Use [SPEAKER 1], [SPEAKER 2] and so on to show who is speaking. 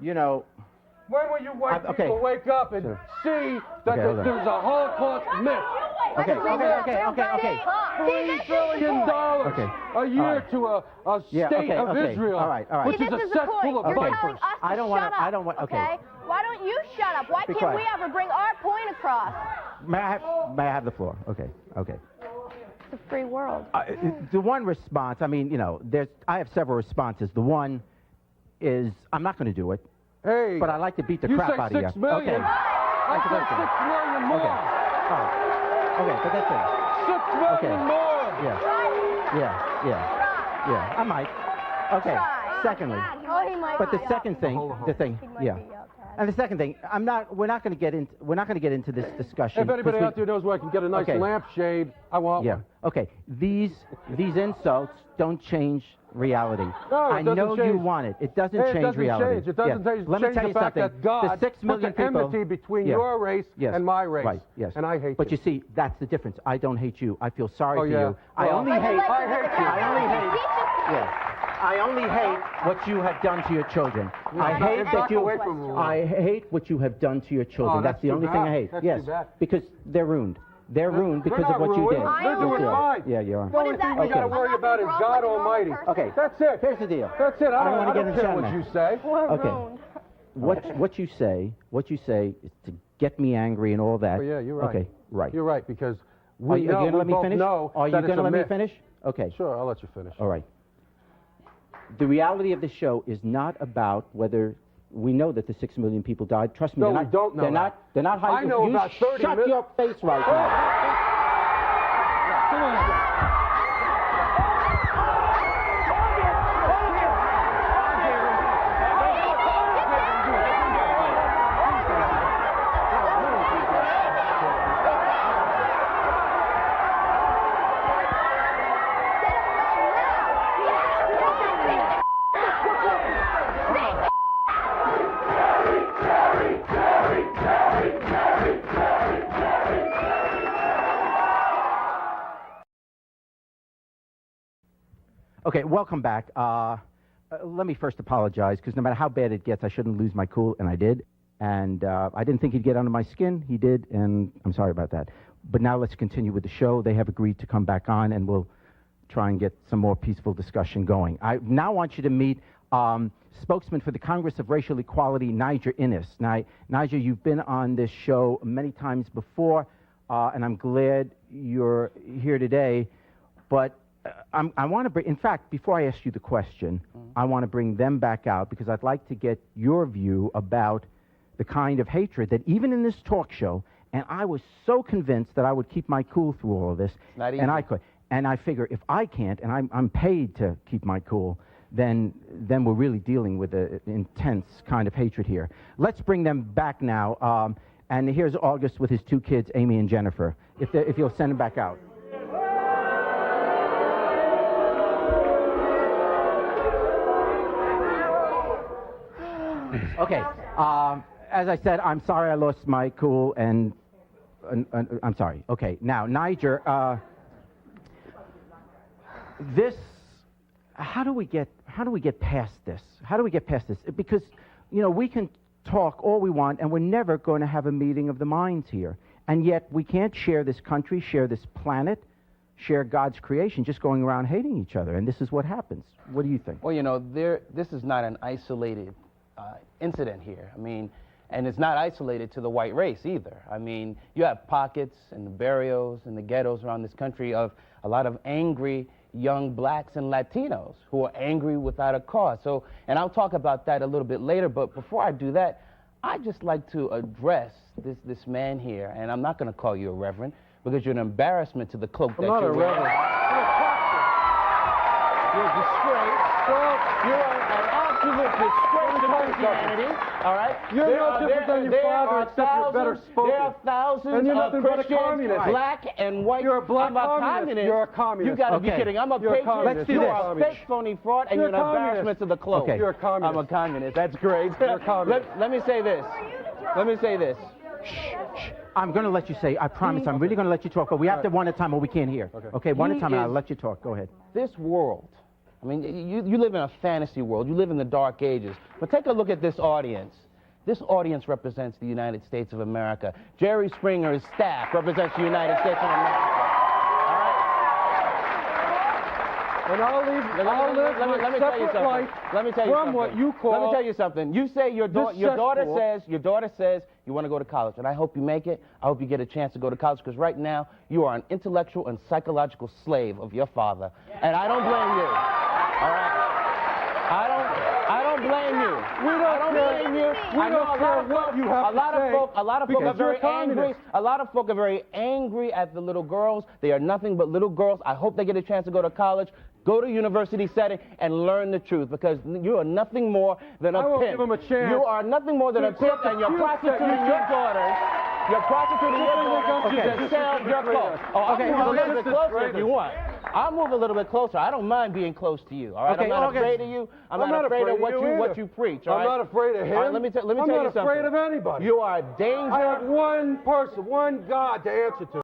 [SPEAKER 1] you know...
[SPEAKER 2] When will you white
[SPEAKER 1] okay.
[SPEAKER 2] people wake up and see that there's a Holocaust myth?
[SPEAKER 1] Okay.
[SPEAKER 2] $3 billion a year to a state of Israel,
[SPEAKER 1] all right.
[SPEAKER 2] which is a cesspool of vipers.
[SPEAKER 1] I don't want. Okay.
[SPEAKER 3] Why don't you shut up? Why can't we ever bring our point across?
[SPEAKER 1] May I have the floor? Okay.
[SPEAKER 3] It's a free world.
[SPEAKER 1] The one response, I mean, you know, I have several responses. The one is, I'm not going to do it.
[SPEAKER 2] Hey,
[SPEAKER 1] but I like to beat the crap out of you.
[SPEAKER 2] You say 6 million.
[SPEAKER 1] Okay.
[SPEAKER 2] I said 6 million more.
[SPEAKER 1] Okay, but that's it.
[SPEAKER 2] 6 million more.
[SPEAKER 1] Yeah. I might. Okay. Secondly, but the second thing, and the second thing, we're not going to get into this discussion.
[SPEAKER 2] If anybody out there knows where I can get a nice lampshade, I want one.
[SPEAKER 1] Okay. These insults don't change reality.
[SPEAKER 2] No,
[SPEAKER 1] I know you want it. It doesn't change reality.
[SPEAKER 2] It doesn't change.
[SPEAKER 1] Let me tell you something.
[SPEAKER 2] That God
[SPEAKER 1] the 6 million
[SPEAKER 2] put the
[SPEAKER 1] people,
[SPEAKER 2] enmity between your race and my race.
[SPEAKER 1] Right. Yes.
[SPEAKER 2] And I hate
[SPEAKER 1] But you see, that's the difference. I don't hate you. I feel sorry for you.
[SPEAKER 2] Well,
[SPEAKER 1] I only hate what you have done to your children. I hate what you have done to your children.
[SPEAKER 2] Oh,
[SPEAKER 1] that's the only thing I hate.
[SPEAKER 2] That's
[SPEAKER 1] yes,
[SPEAKER 2] too bad.
[SPEAKER 1] Because they're ruined. They're ruined because of what you did.
[SPEAKER 2] They're doing fine.
[SPEAKER 1] Yeah, you are.
[SPEAKER 2] The only thing we got to worry about is God Almighty.
[SPEAKER 1] Okay.
[SPEAKER 2] That's it.
[SPEAKER 1] Here's the deal.
[SPEAKER 2] That's it. I
[SPEAKER 1] don't
[SPEAKER 2] don't care what you say.
[SPEAKER 1] Okay. What you say is to get me angry and all that.
[SPEAKER 2] Oh, yeah, you're right.
[SPEAKER 1] Okay, right.
[SPEAKER 2] You're right, because
[SPEAKER 1] Are you going to let me finish?
[SPEAKER 2] Are
[SPEAKER 1] you going to let me finish? Okay.
[SPEAKER 2] Sure, I'll let you finish.
[SPEAKER 1] All right. The reality of the show is not about whether we know that the 6 million people died. Trust me,
[SPEAKER 2] we don't know
[SPEAKER 1] they're not hiding.
[SPEAKER 2] I know about 30
[SPEAKER 1] million. Shut your face right now.
[SPEAKER 2] Come on.
[SPEAKER 1] Okay, welcome back. Let me first apologize, because no matter how bad it gets, I shouldn't lose my cool, and I did. And I didn't think he'd get under my skin. He did, and I'm sorry about that. But now let's continue with the show. They have agreed to come back on, and we'll try and get some more peaceful discussion going. I now want you to meet spokesman for the Congress of Racial Equality, Niger Innis. Now, Niger, you've been on this show many times before, and I'm glad you're here today. But I want to bring, in fact, before I ask you the question, I want to bring them back out because I'd like to get your view about the kind of hatred that even in this talk show, and I was so convinced that I would keep my cool through all of this, and I could. And I figure if I can't, and I'm paid to keep my cool, then we're really dealing with an intense kind of hatred here. Let's bring them back now. And here's August with his 2 kids, Amy and Jennifer, if you'll send them back out. Okay, as I said, I'm sorry I lost my cool, and I'm sorry. Okay, now, Niger, how do we get past this? How do we get past this? Because, you know, we can talk all we want, and we're never going to have a meeting of the minds here. And yet, we can't share this country, share this planet, share God's creation, just going around hating each other. And this is what happens. What do you think?
[SPEAKER 4] Well, you know, this is not an isolated incident here. I mean, and it's not isolated to the white race either. I mean, you have pockets in the barrios and the ghettos around this country of a lot of angry young blacks and Latinos who are angry without a cause. So, and I'll talk about that a little bit later, but before I do that, I'd just like to address this man here, and I'm not going to call you a reverend, because you're an embarrassment to the cloak that you're wearing.
[SPEAKER 2] I'm not a reverend. You're a disgrace. Well, you're an absolute disgrace to Christianity. All right? You're no different than your father, except you're better spoken.
[SPEAKER 4] There are thousands
[SPEAKER 2] and you're
[SPEAKER 4] of
[SPEAKER 2] nothing
[SPEAKER 4] Christians,
[SPEAKER 2] but a communist.
[SPEAKER 4] black and white.
[SPEAKER 2] You're a black communist. You're a communist.
[SPEAKER 4] You got to be kidding. I'm a patriot.
[SPEAKER 1] Let's do
[SPEAKER 4] You're
[SPEAKER 1] this.
[SPEAKER 4] a fake, phony fraud, and you're an embarrassment to the cloak.
[SPEAKER 1] Okay.
[SPEAKER 2] You're a communist.
[SPEAKER 4] I'm a communist. That's great.
[SPEAKER 2] You're a communist.
[SPEAKER 4] Let me say this. Let me say this.
[SPEAKER 1] I'm going to let you say, I promise, I'm really going to let you talk, but we have to one at a time or we can't hear. Okay, one at a time, and I'll let you talk. Go ahead.
[SPEAKER 4] This world I mean, you live in a fantasy world. You live in the dark ages. But take a look at this audience. This audience represents the United States of America. Jerry Springer's staff represents the United States of America. All right?
[SPEAKER 2] And I'll live my separate life from what you call.
[SPEAKER 4] Let me tell you something. You say your daughter says you want to go to college, and I hope you make it. I hope you get a chance to go to college, because right now you are an intellectual and psychological slave of your father, and I don't blame you. All right? I don't blame you.
[SPEAKER 2] We don't blame you. We don't care what you have to say.
[SPEAKER 4] A lot of folk are very angry. A lot of folk are very angry at the little girls. They are nothing but little girls. I hope they get a chance to go to college. Go to a university setting and learn the truth, because you are nothing more than a pimp.
[SPEAKER 2] I won't give them a chance.
[SPEAKER 4] You are nothing more than a pimp, and you're prostituting your daughters. You're prostituting your daughters to sell your clothes. Oh, I'll move a little bit closer if you want. I'll move a little bit closer. I don't mind being close to you. All right, I'm not afraid of you. I'm not afraid of what you preach. All right?
[SPEAKER 2] I'm not afraid of him.
[SPEAKER 4] All right, let me tell you something.
[SPEAKER 2] I'm not afraid of anybody.
[SPEAKER 4] You are a danger.
[SPEAKER 2] I have one person, one God to answer to.